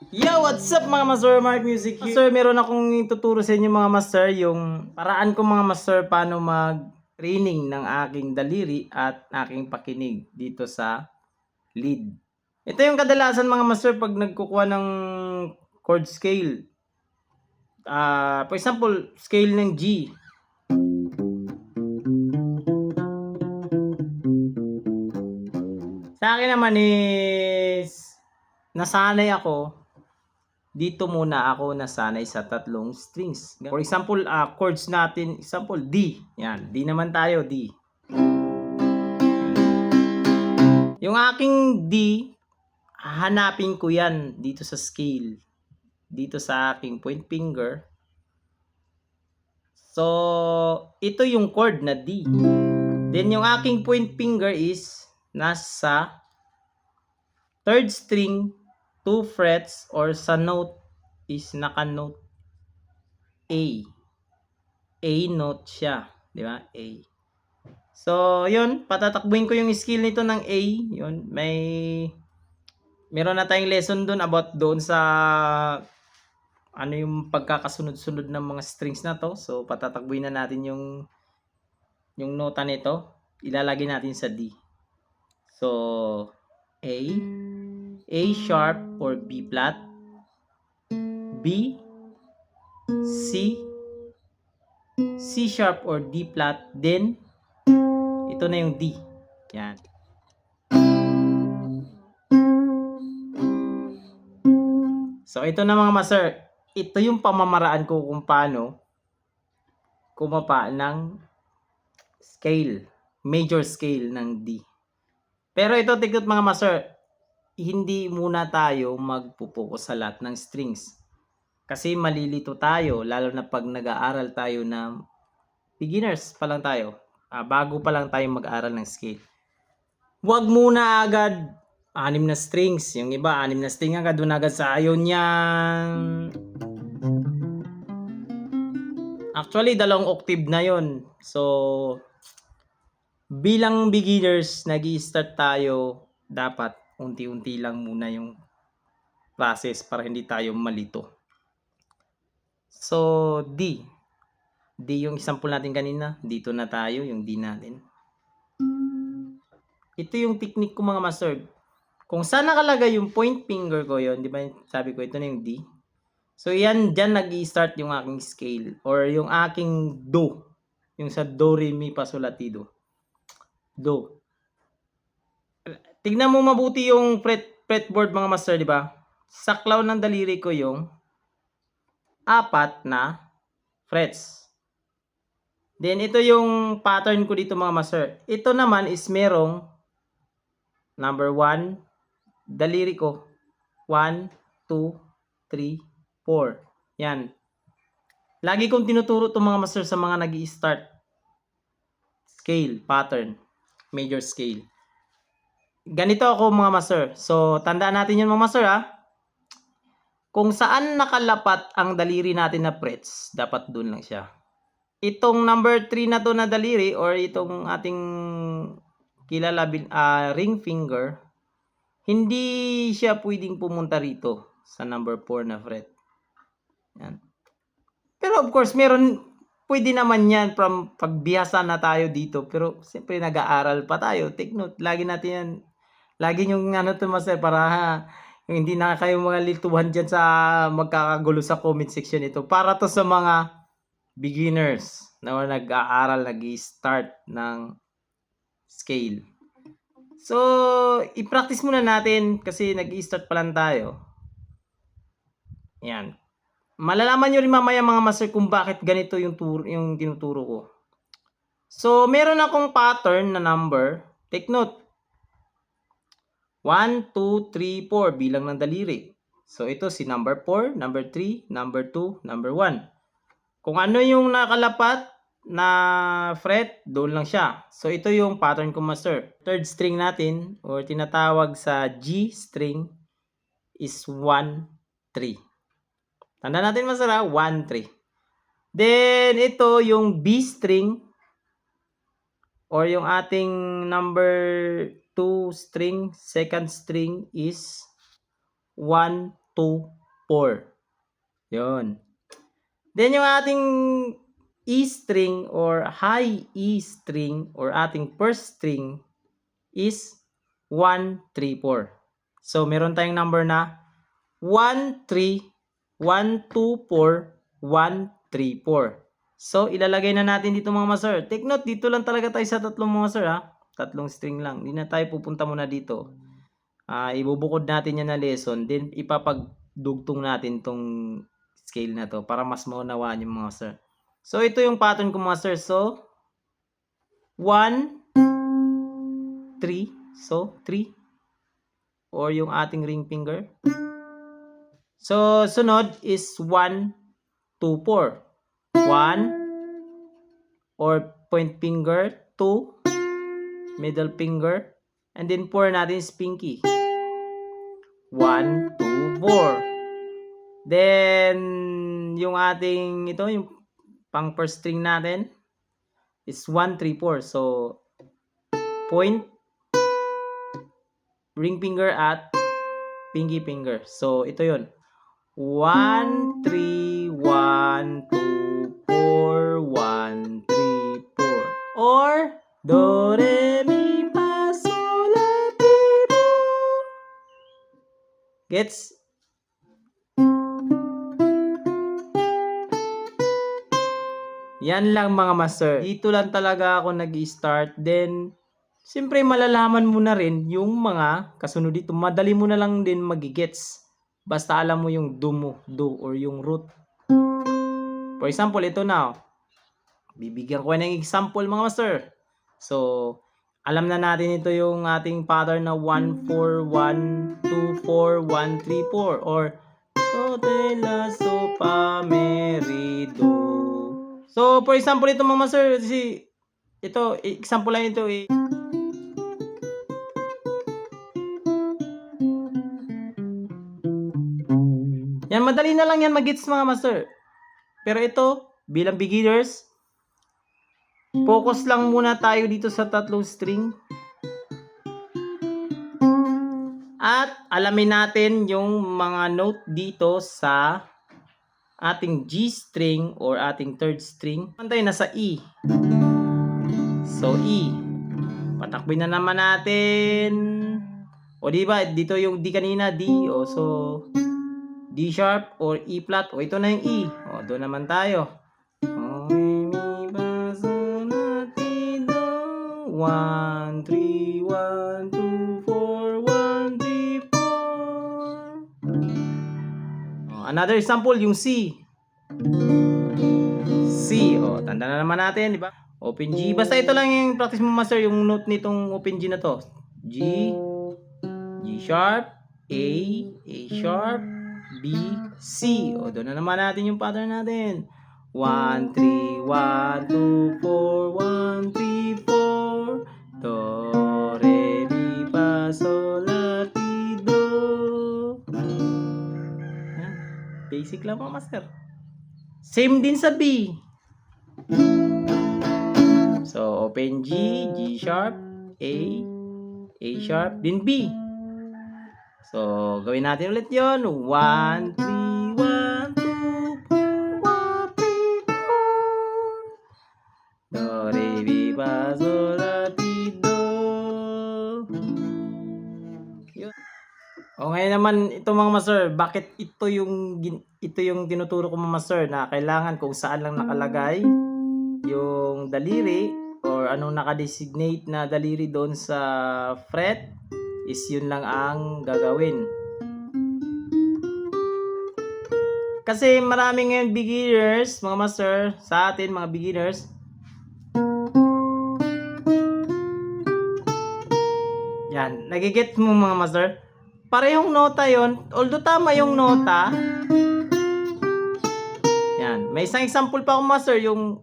Yo, what's up mga master? Mark Music here. Master, meron akong ituturo sa inyo mga master, yung paraan ko mga master paano mag-training ng aking daliri at aking pakinig dito sa lead. Ito yung kadalasan mga master pag nagkukuha ng chord scale. For example, scale ng G. Sa akin naman is nasanay ako dito muna ako nasanay sa tatlong strings. For example, chords natin, example D. Yan, D naman tayo, D. Yung aking D, hanapin ko yan dito sa scale. Dito sa aking point finger. So, ito yung chord na D. Then yung aking point finger is nasa third string, 2 frets, or sa note is naka-note A. A note siya, di ba? A. So, yun, patatakbuhin ko yung skill nito ng A. Yun, meron na tayong lesson doon about doon sa ano yung pagkakasunod-sunod ng mga strings na to. So, patatakbuhin na natin yung nota nito. Ilalagay natin sa D. So, A sharp or B flat, B, C, C sharp or D flat, then ito na yung D. Yan. So, ito na mga master. Ito yung pamamaraan ko kung paano kumapa ng scale. Major scale ng D. Pero ito, tignan mga master. Hindi muna tayo magpupokus sa lahat ng strings. Kasi malilito tayo. Lalo na pag nag-aaral tayo na beginners pa lang tayo. Bago pa lang tayo mag-aaral ng scale. Huwag muna agad 6 na strings. Yung iba, 6 na string agad. Doon agad sa ayaw niyan. Actually, 2 octave na yon. So, bilang beginners, nag-i-start tayo. Dapat, unti-unti lang muna yung process para hindi tayo malito. So, D. D yung example natin kanina. Dito na tayo, yung D natin. Ito yung technique ko mga master. Kung saan nakalagay yung point finger ko yon, di ba sabi ko, ito na yung D. So, yan, dyan nag-i-start yung aking scale or yung aking do. Yung sa do, re, mi, fa, sol, la, ti, do. Do. Tignan mo mabuti yung fretboard mga master, di ba? Saklaw ng daliri ko yung 4 na frets. Then, ito yung pattern ko dito mga master. Ito naman is merong number 1, daliri ko. 1, 2, 3, 4. Yan. Lagi kong tinuturo itong mga master sa mga nag-i-start. Scale, pattern, major scale. Ganito ako mga master. So, tandaan natin yun mga master ha. Kung saan nakalapat ang daliri natin na frets, dapat dun lang siya. Itong number 3 na to na daliri or itong ating kilala ring finger, hindi siya pwedeng pumunta rito sa number 4 na fret. Yan. Pero of course, pwede naman yan from pagbihasa na tayo dito. Pero siyempre nag-aaral pa tayo. Take note, lagi natin yan. Lagi yung ano to master para yung hindi na kayo mga lituhan dyan sa magkakagulo sa comment section ito. Para to sa mga beginners na nag-aaral, nag-start ng scale. So, i-practice muna natin kasi nag-i-start pa lang tayo. Yan. Malalaman nyo rin mamaya mga master kung bakit ganito yung tinuturo ko. So, meron akong pattern na number. Take note. 1, 2, 3, 4 bilang ng daliri. So, ito si number 4, number 3, number 2, number 1. Kung ano yung nakalapat na fret, doon lang siya. So, ito yung pattern ko master. Third string natin or tinatawag sa G string is 1, 3. Tanda natin master 1, 3. Then, ito yung B string or yung ating number 2 string, second string is 1, 2, 4. Yun. Then yung ating E string or high E string or ating first string is 1, 3, 4. So, meron tayong number na 1, 3, 1, 2, 4, 1, 3, 4. So, ilalagay na natin dito mga master. Take note, dito lang talaga tayo sa tatlong mga master ha. Tatlong string lang. Hindi na tayo pupunta muna dito. Ibubukod natin yan na lesson. Then, ipapagdugtong natin tong scale na to para mas maunawaan yung mga master. So, ito yung pattern ko mga master. So, 1, 3. So, 3. Or yung ating ring finger. So, sunod is 1, 2, 4. 1 or point finger, 2, middle finger, and then 4 natin is pinky. 1, 2, 4. Then, yung ating, ito, yung pang first string natin is 1, 3, 4. So, point, ring finger at pinky finger. So, ito yun. 1, 3, 1, 2, 4, 1, 3, 4. Or, do, re, mi, fa, sol, la, ti, do. Gets? Yan lang mga master. Dito lang talaga ako nag-start. Then, siyempre malalaman mo na rin yung mga kasunod dito. Madali mo na lang din magigets. Basta alam mo yung do mo, do or yung root. For example, ito na. Bibigyan ko ng example mga master. So, alam na natin ito yung ating pattern na 1, 4, 1, 2, 4, 1, 3, 4. Or, so, te, la, so, fa, me, re, do. So, for example, ito mga master, ito, example lang ito eh. Yan, madali na lang yan mag-gets mga master. Pero ito, bilang beginners, focus lang muna tayo dito sa tatlong string. At alamin natin yung mga note dito sa ating G string or ating third string. Tayo nasa E. So, E. Patakboy na naman natin. O diba, dito yung D kanina, D. O so, D sharp or E flat. O ito na yung E. O doon naman tayo. O, mi, fa, sol, la, ti, do. 1, 3, 1, 2, 4, 1, 3, 4. O, another example, yung C. C. O, tanda na naman natin, di ba? Open G. Basta ito lang yung practice mo master, yung note nitong open G na to. G, G sharp, A sharp, B, C. O, doon na naman natin yung pattern natin. 1, 3, 1, 2, 4, 1, 3, 4. Do, re, mi, fa, sol, la, ti, do. Yan. Basic lang mga master. Same din sa B. So, open G, G sharp, A sharp, then B. So, gawin natin ulit yon. 1, 3, 1, 2, 4, 1, 3, 4. Do, re, mi, fa, sol, la, ti, do. Yun. O, ngayon naman, ito mga master, bakit ito yung tinuturo ko mga master na kailangan kung saan lang nakalagay yung daliri or anong nakadesignate na daliri doon sa fret is yun lang ang gagawin. Kasi maraming ngayon beginners, mga master, sa atin mga beginners, yan, nagigit mo mga master, parehong nota yon, although tama yung nota. Yan, may isang example pa ako master, yung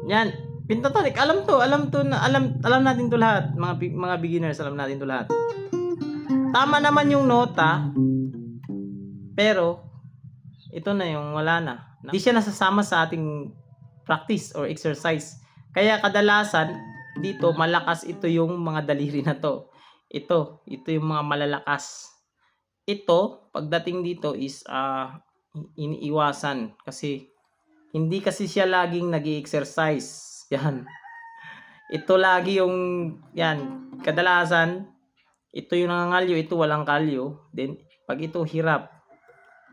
yan, pentatonic. Alam natin to lahat. Mga beginners, alam natin to lahat. Tama naman yung nota, pero ito na yung wala na. Hindi siya nasasama sa ating practice or exercise. Kaya kadalasan dito malakas ito yung mga daliri na to. Ito yung mga malalakas. Ito, pagdating dito is iniiwasan kasi hindi kasi siya laging nag-i-exercise. Yan. Ito lagi yung, yan, kadalasan, ito yung nangangalyo, ito walang kalyo. Then, pag ito hirap.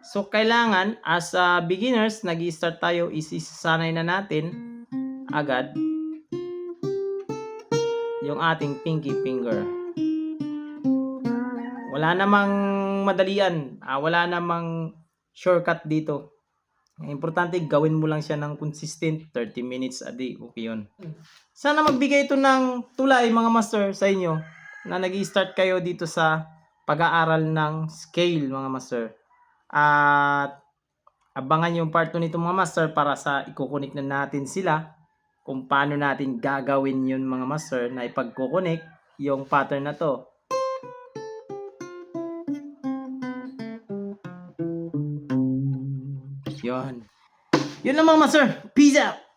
So, kailangan, as beginners, nag-i-start tayo, isisanay na natin agad yung ating pinky finger. Wala namang madalian, wala namang shortcut dito. Ang importante, gawin mo lang siya ng consistent, 30 minutes a day, okay yun. Sana magbigay ito ng tulay mga master sa inyo na nag-i-start kayo dito sa pag-aaral ng scale mga master. At abangan yung part 2 nito mga master para sa ikukunik na natin sila kung paano natin gagawin yun mga master na ipagkukunik yung pattern na to. Yun. Yun lang mga master. Peace out!